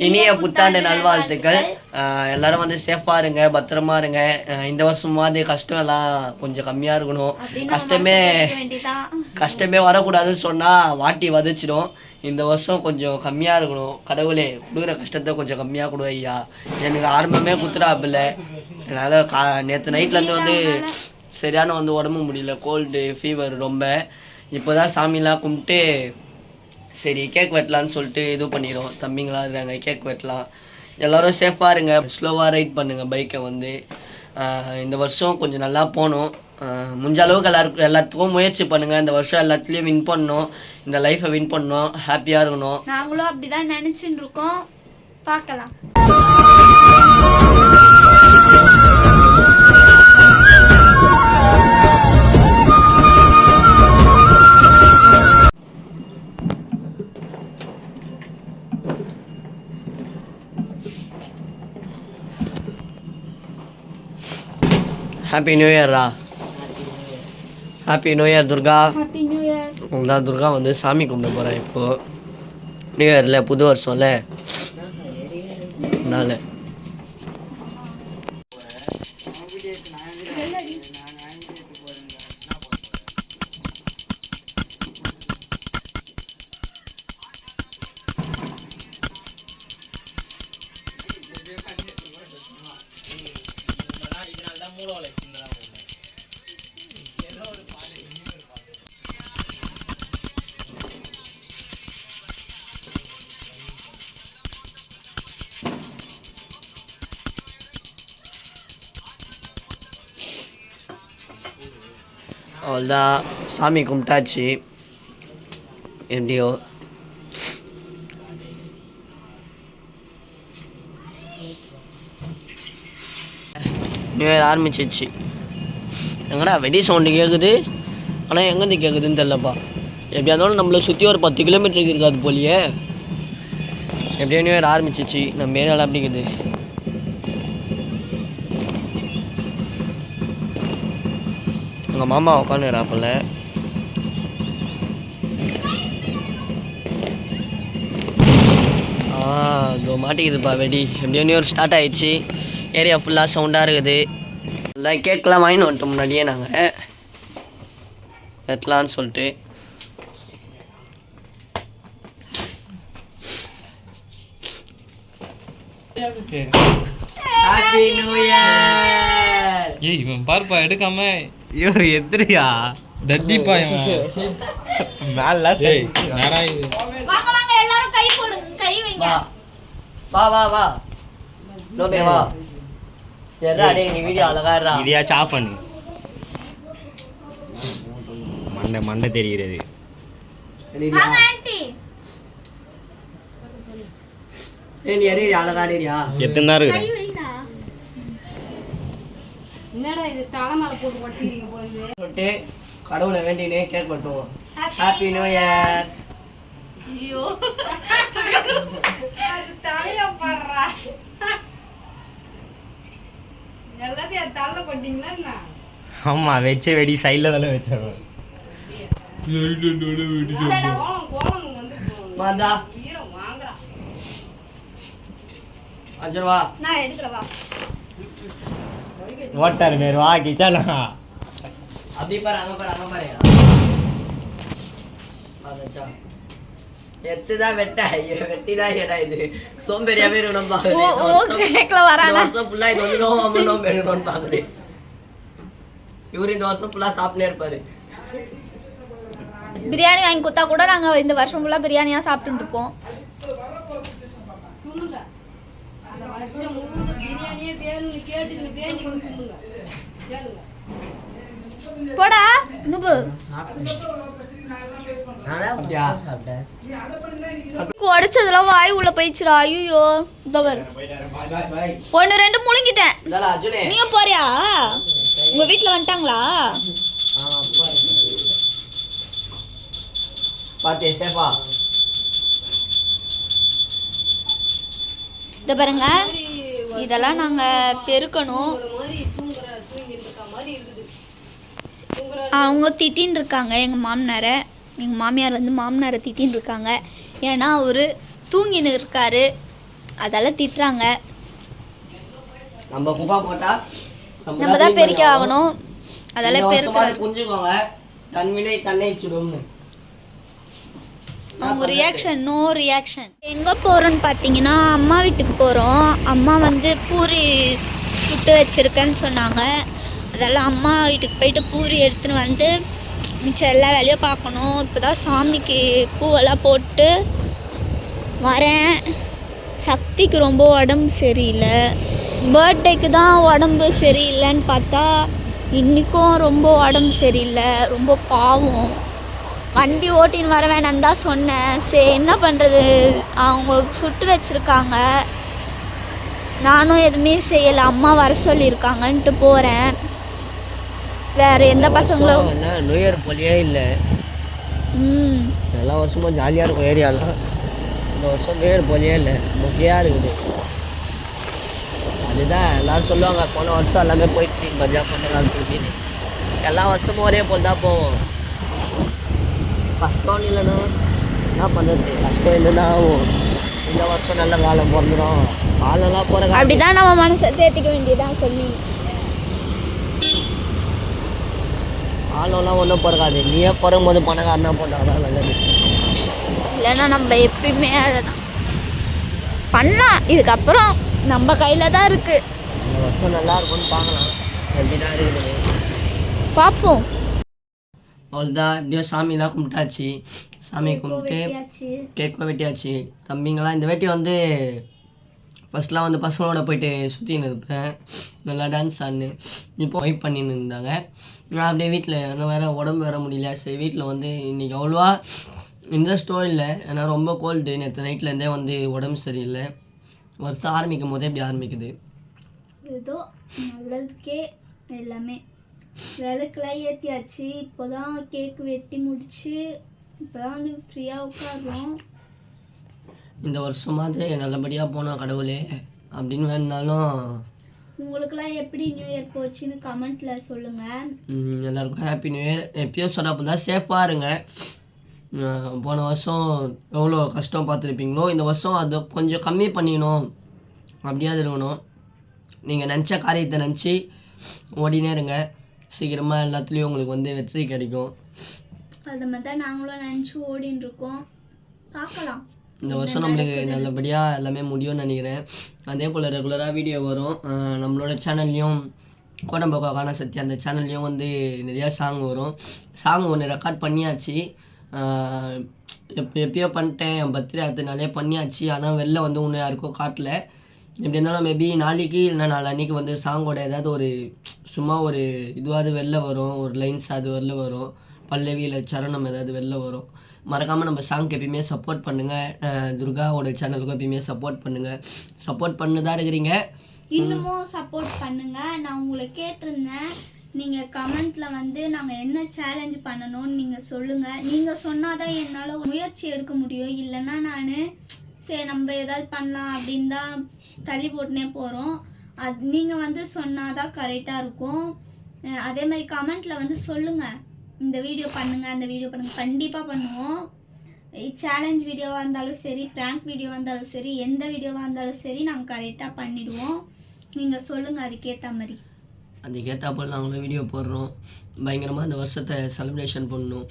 இனிய புத்தாண்டு நல்வாழ்த்துக்கள். எல்லாரும் வந்து சேஃபா இருங்க, பத்திரமா இருங்க. இந்த வருஷமாவது கஷ்டம் எல்லாம் கொஞ்சம் கம்மியா இருக்கணும். கஷ்டமே வரக்கூடாதுன்னு சொன்னா வாட்டி வதச்சிடும். இந்த வருஷம் கொஞ்சம் கம்மியா இருக்கணும். கடவுளே கொடுக்குற கஷ்டத்தை கொஞ்சம் கம்மியா கொடு ஐயா. எனக்கு ஆரம்பமே குத்துறாப்பில்ல. என்னால் நேற்று நைட்லேருந்து வந்து சரியான வந்து உடம்பு முடியல, கோல்டு ஃபீவர் ரொம்ப. இப்போ தான் சாமிலாம் கும்பிட்டு சரி கேக் வெட்டலான்னு சொல்லிட்டு இது பண்ணிடும். தம்பிங்களாம் இருக்காங்க, கேக் வெட்டலாம். எல்லோரும் சேஃபாக இருங்க, ஸ்லோவாக ரைட் பண்ணுங்கள் பைக்கை வந்து. இந்த வருஷம் கொஞ்சம் நல்லா போகணும். முடிஞ்ச அளவுக்கு எல்லாத்துக்கும் முயற்சி பண்ணுங்கள். இந்த வருஷம் எல்லாத்துலேயும் வின் பண்ணணும், இந்த லைஃப்பை வின் பண்ணணும், ஹாப்பியாக இருக்கணும். நாங்களும் அப்படி தான் நினச்சிட்டு இருக்கோம். பார்க்கலாம். ஹாப்பி நியூ இயர்ரா. Happy new year Durga. Happy new year. உங்கள்தான் துர்கா வந்து சாமி கும்பிட போகிறேன் இப்போது. நியூ இயரில் புது வருஷம்ல அதனால் அவ்வளோதான், சாமி கும்பிட்டாச்சு. எப்படியோ நியூ இயர் ஆரம்பிச்சிச்சு. எங்கடா வெடி சவுண்டு கேட்குது, ஆனால் எங்கேருந்து கேட்குதுன்னு தெரிலப்பா. எப்படியா இருந்தாலும் நம்மளை சுற்றி ஒரு 10 கிலோமீட்டருக்கு இருக்காது போலியே. எப்படியோ நியூ இயர் ஆரம்பிச்சிச்சு. நம்ம ஏரியாவில் அப்படி இருக்குது. எங்கள் மாமா உட்காந்துக்கிறாப்பில்ல. இதோ மாட்டிக்குதுப்பா வெடி. எப்படியோ நியூ இயர் ஸ்டார்ட் ஆகிடுச்சு. ஏரியா ஃபுல்லாக சவுண்டாக இருக்குது. எல்லாம் கேக்கெலாம் வாங்கின்னு வந்துட்டோம் முன்னாடியே நாங்கள் வெட்டலான்னு சொல்லிட்டு. Happy new year. ஏய் இவன் பார்ப்பா எடுக்காம. ஐயோ எத்திரியா தத்திப்பா இவன். மேல ஏய் என்னடா இது? வாங்க வாங்க எல்லாரும் கை போடுங்க, கை வைங்க. வா வா வா லோபே வா. எறா டேய் நீ வீடியோ அழகா இருடா. இதையா சாப் பண்ணு. மண்டை தெரிகிறது. வாங்க ஆன்ட்டி. ஏய் நீ எறி அழகா டேரியா. எத்தனை தான் கை இருக்குது? வைங்க. என்னடா இது தலைமலை போட்டு ஒட்டிறீங்க போலவே. சொல்லிட்டு கடவுளை வேண்டினே கேக் வெட்டுவோம். Happy new year. ஐயோ அது தலைய பாறா. எல்லாத்தையும் தள்ள கொட்டிங்களா என்ன? ஆமா வச்ச வெடி சைடில் தானே வச்சோம். கோலம் வந்து வாடா ஈரம் வாங்குறா. அஞ்சு வா. நான் எடுக்கிறேன் வா. ஓட்டாரு மேரு வா கிச்சாலாம். அப்படி பாரு, அங்க பாரு, அங்க பாரு. அதாச்சா எத்துதான் வெட்ட. வெட்டிதான் ஏடா இது சோம்பேறியாவே இருக்கணும் பாக்குது. கேக்ல வரானே. இந்த வருஷம் ஃபுல்லா இது வந்து நோம்பு எடுக்கணும்னு பாக்குது. இவரு இந்த வருஷம் ஃபுல்லா சாப்பிட்டே இருப்பாரு. பிரியாணி வாங்கி கொடுத்தா கூட நாங்க இந்த வருஷம் ஃபுல்லா பிரியாணியா சாப்பிட்டு இருப்போம். துண்ணுங்க அந்த வருஷம் முழுவதும் பிரியாணியே வேணும்னு கேட்டுக்கிட்டு வேண்டி துண்ணுங்க கேளுங்க. போடா நுபு. உடைச்சதெல்லாம் வாய் உள்ள போயிடுச்சுடா. ஐயோ தவறு. 1-2 முழுங்கிட்டேன். நீயும் போறியா? உங்க வீட்டுல வந்துட்டாங்களா? பாத்தே சேஃபா. இத பாருங்க, இதெல்லாம் நாங்க பெருக்கணும். தூங்கிட்டு இருக்க மாதிரி இருக்குது. அவங்க திட்டின்னு இருக்காங்க எங்கள் மாமனாரை. எங்கள் மாமியார் வந்து மாமனாரை திட்டின்னு இருக்காங்க. ஏன்னா அவர் தூங்கின்னு இருக்காரு. அதெல்லாம் திட்டுறாங்க. நம்ம குப்பா போட்டா நம்ம தான் பெருக்கி ஆகணும். அதெல்லாம் பெருக்கிறாங்க. புரிஞ்சுக்கோங்க, தன் வினை தன்னை சுடும்னு. அவங்க ரியாக்ஷன் நோ ரியாக்ஷன். எங்கே போகிறோன்னு பார்த்தீங்கன்னா அம்மா வீட்டுக்கு போகிறோம். அம்மா வந்து பூரி சுட்டு வச்சுருக்கேன்னு சொன்னாங்க. அதெல்லாம் அம்மா வீட்டுக்கு போயிட்டு பூரி எடுத்துன்னு வந்து மிச்சம் எல்லா வேலையும் பார்க்கணும். இப்போ தான் சாமிக்கு பூவெல்லாம் போட்டு வரேன். சக்திக்கு ரொம்ப உடம்பு சரியில்லை. பர்த்டேக்கு தான் உடம்பு சரியில்லைன்னு பார்த்தா இன்றைக்கும் ரொம்ப உடம்பு சரியில்லை. ரொம்ப பாவம். வண்டி ஓட்டின்னு வர வேணான்னு தான் சொன்னேன். சரி என்ன பண்ணுறது, அவங்க சுட்டு வச்சுருக்காங்க. நானும் எதுவுமே செய்யலை. அம்மா வர சொல்லியிருக்காங்கன்ட்டு போகிறேன். வேறு எந்த பசங்களும் நியூ இயர் போலியே இல்லை. எல்லா வருஷமும் ஜாலியாக இருக்கும் ஏரியாலாம். இந்த வருஷம் நியூ இயர் போலியே இல்லை, மொக்கையாக இருக்குது. அதுதான் எல்லோரும் சொல்லுவாங்க, போன வருஷம் எல்லாமே போயிடுச்சு மஜா பண்ணலாம் திரும்பின்னு. எல்லா வருஷமும் ஒரே போல் தான் போவோம். கஷ்டம் இல்லைன்னா என்ன பண்ணுறது, கஷ்டம் இல்லைன்னா ஆகும். இந்த வருஷம் நல்ல காலம் பிறந்துடும். காலம்லாம் போகிற அப்படி தான் நம்ம மனசை தேர்த்திக்க வேண்டியதான் சொல்லி. காலம்லாம் ஒன்றும் பிறக்காது. நீயே பிறகும்போது பணக்காரனா போதும், அதான் நல்லது. இல்லைன்னா நம்ம எப்பயுமே அழதான் பண்ணலாம். இதுக்கப்புறம் நம்ம கையில் தான் இருக்குது. இந்த வருஷம் நல்லா இருக்கும்னு பார்க்கலாம். எப்படிதான் இருக்குது பார்ப்போம். அவ்வளோதான். எப்படியோ சாமிலாம் கும்பிட்டாச்சு. சாமி கும்பிட்டு கேக்கும் வெட்டியாச்சு. தம்பிங்களாம் இந்த வேட்டி வந்து ஃபஸ்ட்லாம் வந்து பசங்களோட போயிட்டு சுற்றின்னு இருப்பேன், நல்லா டான்ஸ் ஆடினு. இப்போ வைப் பண்ணின்னு இருந்தாங்க. நான் அப்படியே வீட்டில் இன்னும் வேறு உடம்பு வர முடியல. சரி வீட்டில் வந்து இன்றைக்கி அவ்வளோவா இன்ட்ரெஸ்ட்டும் இல்லை. ஏன்னா ரொம்ப கோல்டு. நேற்று நைட்லேருந்தே வந்து உடம்பு சரியில்லை. வருஷம் ஆரம்பிக்கும் போதே இப்படி ஆரம்பிக்குது. ஏதோ நல்லதுக்கே எல்லாமே விளக்குலாம் ஏற்றியாச்சு. இப்போ தான் கேக்கு வெட்டி முடிச்சு இப்போ தான் வந்து ஃப்ரீயாக உட்காடுறோம். இந்த வருஷமாவது நல்லபடியாக போனோம் கடவுளே அப்படின்னு வேணுனாலும். உங்களுக்குலாம் எப்படி நியூ இயர் போச்சுன்னு கமெண்ட்டில் சொல்லுங்கள். எல்லாருக்கும் ஹாப்பி நியூ இயர். எப்பயும் சொன்னப்போ தான் சேஃபாக இருங்க. போன வருஷம் எவ்வளோ கஷ்டம் பார்த்துருப்பீங்களோ, இந்த வருஷம் அதை கொஞ்சம் கம்மி பண்ணிக்கணும். அப்படியாவது இருக்கணும். நீங்கள் நினச்ச காரியத்தை நினச்சி ஓடினே இருங்க. சீக்கிரமாக எல்லாத்துலேயும் உங்களுக்கு வந்து வெற்றி கிடைக்கும். அது மாதிரி தான் நாங்களும் நினச்சி ஓடின்னு இருக்கோம். பார்க்கலாம். இந்த வருஷம் நம்மளுக்கு நல்லபடியாக எல்லாமே முடியும்னு நினைக்கிறேன். அதே போல் ரெகுலராக வீடியோ வரும். நம்மளோட சேனல்லையும் கோடம்பக்கா காண சக்தி அந்த சேனல்லையும் வந்து நிறையா சாங் வரும். சாங் ஒன்று ரெக்கார்ட் பண்ணியாச்சு. எப்பயோ பண்ணிட்டேன். என் பர்த்டே அடுத்த பண்ணியாச்சு. ஆனால் வெளில வந்து இன்னும் யாருக்கும் காட்டல. எப்படி இருந்தாலும் மேபி நாளைக்கு இல்லைனா நாளைக்கு வந்து சாங்கோட ஏதாவது ஒரு சும்மா ஒரு இதுவாவது வெளில வரும். ஒரு லைன்ஸ் அது வெளில வரும். பல்லவி இல்லை சரணம் ஏதாவது வெளில வரும். மறக்காமல் நம்ம சாங்க்கு எப்பயுமே சப்போர்ட் பண்ணுங்கள். துர்காவோட சேனலுக்கும் எப்பயுமே சப்போர்ட் பண்ணுங்கள். சப்போர்ட் பண்ணு தான் இருக்கிறீங்க, இன்னமும் சப்போர்ட் பண்ணுங்கள். நான் உங்களை கேட்டிருந்தேன், நீங்கள் கமெண்ட்டில் வந்து நாங்கள் என்ன சேலஞ்ச் பண்ணணும்னு நீங்கள் சொல்லுங்கள். நீங்கள் சொன்னால் தான் என்னால் முயற்சி எடுக்க முடியும். இல்லைன்னா நான் சரி நம்ம ஏதாவது பண்ணலாம் அப்படின்னு தான் தள்ளி போட்டுனே போகிறோம். அது நீங்கள் வந்து சொன்னால் தான் கரெக்டாக இருக்கும். அதே மாதிரி கமெண்ட்டில் வந்து சொல்லுங்கள், இந்த வீடியோ பண்ணுங்கள் அந்த வீடியோ பண்ணுங்கள். கண்டிப்பாக பண்ணுவோம். சேலஞ்ச் வீடியோவாக இருந்தாலும் சரி, ப்ராங்க் வீடியோவாக இருந்தாலும் சரி, எந்த வீடியோவாக இருந்தாலும் சரி நாங்கள் கரெக்டாக பண்ணிவிடுவோம். நீங்கள் சொல்லுங்கள் அதுக்கேற்ற மாதிரி. அதுக்கேற்றாப்போல் நாங்களும் வீடியோ போடுறோம். பயங்கரமாக இந்த வருஷத்தை செலிப்ரேஷன் பண்ணணும்.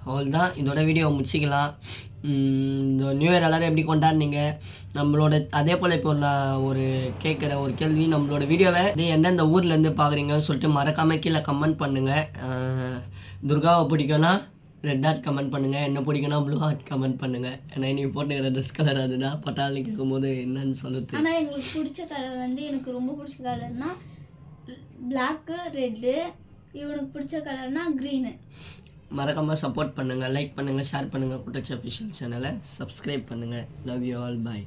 அவ்வளோதான், இதோட வீடியோ முடிச்சிக்கலாம். இந்த நியூ இயர் எல்லோரும் எப்படி கொண்டாடினீங்க நம்மளோட. அதே போல் இப்போ நான் ஒரு கேட்குற ஒரு கேள்வி, நம்மளோட வீடியோவை எந்தெந்த ஊர்லேருந்து பார்க்குறீங்கன்னு சொல்லிட்டு மறக்காமல் கீழே கமெண்ட் பண்ணுங்கள். துர்காவை பிடிக்கும்னா ரெட் ஹார்ட் கமெண்ட் பண்ணுங்கள், என்ன பிடிக்கும்னா ப்ளூ ஹார்ட் கமெண்ட் பண்ணுங்கள். ஏன்னா நீங்கள் போட்டுக்கிற ட்ரெஸ் கலர் அதுதான். பட்டாளி கேட்கும்போது என்னன்னு சொல்லுது. ஆனால் எங்களுக்கு பிடிச்ச கலர் வந்து, எனக்கு ரொம்ப பிடிச்ச கலர்னால் பிளாக்கு ரெட்டு, இவனுக்கு பிடிச்ச கலர்னால் க்ரீனு. மறக்காமல் சப்போர்ட் பண்ணுங்கள், லைக் பண்ணுங்கள், ஷேர் பண்ணுங்கள். குட்டச்சி அஃபிஷியல் சேனலை சப்ஸ்கிரைப் பண்ணுங்கள். Love you all. பாய்.